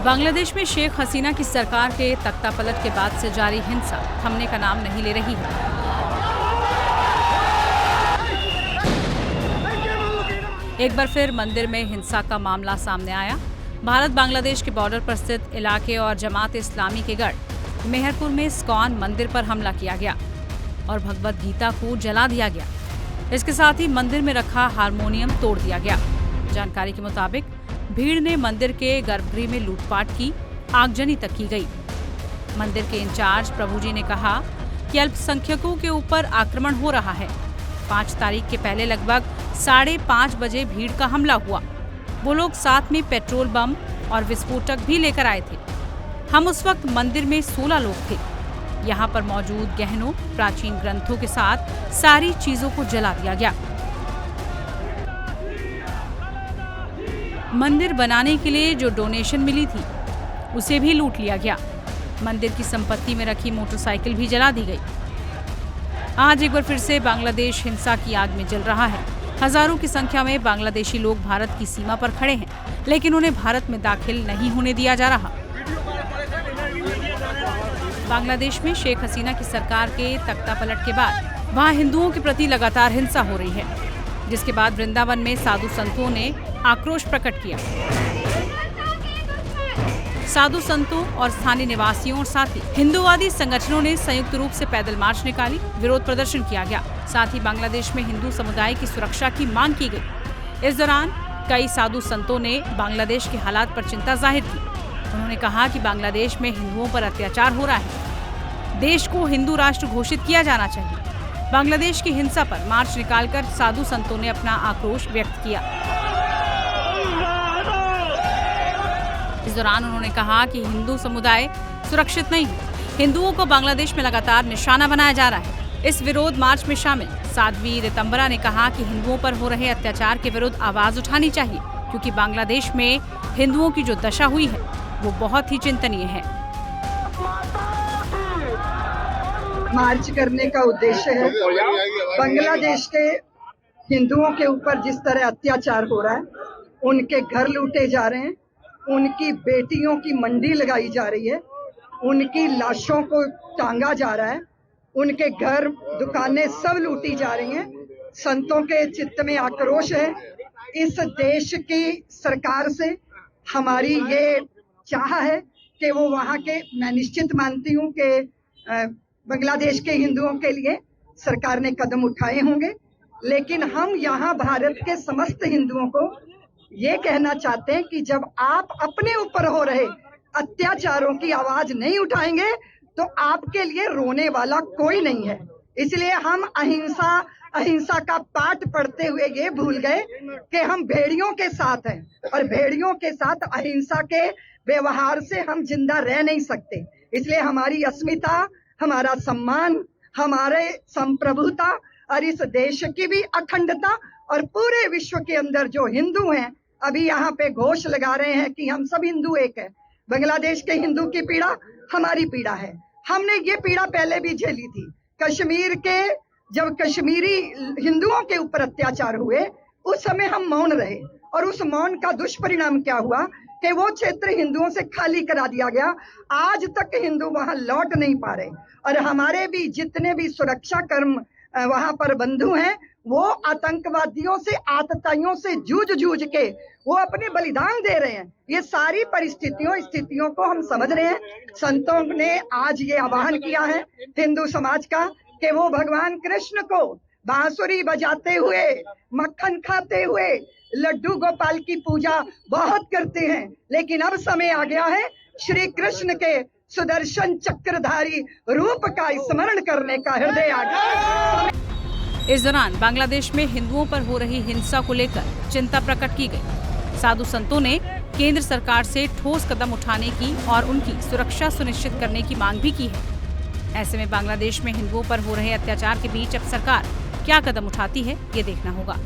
बांग्लादेश में शेख हसीना की सरकार के तख्तापलट के बाद से जारी हिंसा थमने का नाम नहीं ले रही है। एक बार फिर मंदिर में हिंसा का मामला सामने आया। भारत बांग्लादेश के बॉर्डर पर स्थित इलाके और जमात इस्लामी के गढ़ मेहरपुर में इस्कॉन मंदिर पर हमला किया गया और भगवद गीता को जला दिया गया। इसके साथ ही मंदिर में रखा हारमोनियम तोड़ दिया गया। जानकारी के मुताबिक भीड़ ने मंदिर के गर्भगृह में लूटपाट की, आगजनी तक की गई। मंदिर के इंचार्ज प्रभुजी ने कहा कि अल्पसंख्यकों के ऊपर आक्रमण हो रहा है। 5 तारीख के पहले लगभग 5:30 बजे भीड़ का हमला हुआ। वो लोग साथ में पेट्रोल बम और विस्फोटक भी लेकर आए थे। हम उस वक्त मंदिर में 16 लोग थे। यहाँ पर मौजूद गहनों, प्राचीन ग्रंथों के साथ सारी चीजों को जला दिया गया। मंदिर बनाने के लिए जो डोनेशन मिली थी उसे भी लूट लिया गया। मंदिर की संपत्ति में रखी मोटरसाइकिल भी जला दी गई। आज एक बार फिर से बांग्लादेश हिंसा की आग में जल रहा है। हजारों की संख्या में बांग्लादेशी लोग भारत की सीमा पर खड़े हैं, लेकिन उन्हें भारत में दाखिल नहीं होने दिया जा रहा। बांग्लादेश में शेख हसीना की सरकार के तख्तापलट के बाद वहां हिंदुओं के प्रति लगातार हिंसा हो रही है, जिसके बाद वृंदावन में साधु संतों ने आक्रोश प्रकट किया। साधु संतों और स्थानीय निवासियों और साथ ही हिंदूवादी संगठनों ने संयुक्त रूप से पैदल मार्च निकाली, विरोध प्रदर्शन किया गया। साथ ही बांग्लादेश में हिंदू समुदाय की सुरक्षा की मांग की गई। इस दौरान कई साधु संतों ने बांग्लादेश के हालात पर चिंता जाहिर की। उन्होंने कहा कि बांग्लादेश में हिंदुओं पर अत्याचार हो रहा है। देश को हिंदू राष्ट्र घोषित किया जाना चाहिए। बांग्लादेश की हिंसा पर मार्च निकालकर साधु संतों ने अपना आक्रोश व्यक्त किया। इस दौरान उन्होंने कहा कि हिंदू समुदाय सुरक्षित नहीं है। हिंदुओं को बांग्लादेश में लगातार निशाना बनाया जा रहा है। इस विरोध मार्च में शामिल साध्वी रितंबरा ने कहा कि हिंदुओं पर हो रहे अत्याचार के विरुद्ध आवाज उठानी चाहिए, क्योंकि बांग्लादेश में हिंदुओं की जो दशा हुई है वो बहुत ही चिंतनीय है। मार्च करने का उद्देश्य है बांग्लादेश के हिंदुओं के ऊपर जिस तरह अत्याचार हो रहा है, उनके घर लूटे जा रहे हैं, उनकी बेटियों की मंडी लगाई जा रही है, उनकी लाशों को टांगा जा रहा है, उनके घर दुकानें सब लूटी जा रही हैं। संतों के चित्त में आक्रोश है। इस देश की सरकार से हमारी ये चाह है कि वो वहाँ के, मैं निश्चित मानती हूँ कि बांग्लादेश के हिंदुओं के लिए सरकार ने कदम उठाए होंगे, लेकिन हम यहाँ भारत के समस्त हिंदुओं को ये कहना चाहते हैं कि जब आप अपने ऊपर हो रहे अत्याचारों की आवाज नहीं उठाएंगे तो आपके लिए रोने वाला कोई नहीं है। इसलिए हम अहिंसा का पाठ पढ़ते हुए ये भूल गए कि हम भेड़ियों के साथ हैं और भेड़ियों के साथ अहिंसा के व्यवहार से हम जिंदा रह नहीं सकते। इसलिए हमारी अस्मिता, हमारा सम्मान, हमारे संप्रभुता और इस देश की भी अखंडता और पूरे विश्व के अंदर जो हिंदू हैं अभी यहाँ पे घोष लगा रहे हैं कि हम सब हिंदू एक है। बांग्लादेश के हिंदू की पीड़ा हमारी पीड़ा है। हमने ये पीड़ा पहले भी झेली थी। कश्मीर के जब कश्मीरी हिंदुओं के ऊपर अत्याचार हुए उस समय हम मौन रहे और उस मौन का दुष्परिणाम क्या हुआ कि वो क्षेत्र हिंदुओं से खाली करा दिया गया। आज तक हिंदू वहां लौट नहीं पा रहे और हमारे भी जितने भी सुरक्षा कर्म वहां पर बंधु हैं वो आतंकवादियों से, आतताइयों से जूझ के वो अपने बलिदान दे रहे हैं। ये सारी स्थितियों को हम समझ रहे हैं। संतों ने आज ये आह्वान किया है हिंदू समाज का कि वो भगवान कृष्ण को बांसुरी बजाते हुए, मक्खन खाते हुए, लड्डू गोपाल की पूजा बहुत करते हैं, लेकिन अब समय आ गया है श्री कृष्ण के सुदर्शन चक्रधारी रूप का स्मरण करने का हृदय आ गया। इस दौरान बांग्लादेश में हिंदुओं पर हो रही हिंसा को लेकर चिंता प्रकट की गई। साधु संतों ने केंद्र सरकार से ठोस कदम उठाने की और उनकी सुरक्षा सुनिश्चित करने की मांग भी की है। ऐसे में बांग्लादेश में हिंदुओं पर हो रहे अत्याचार के बीच अब सरकार क्या कदम उठाती है, ये देखना होगा।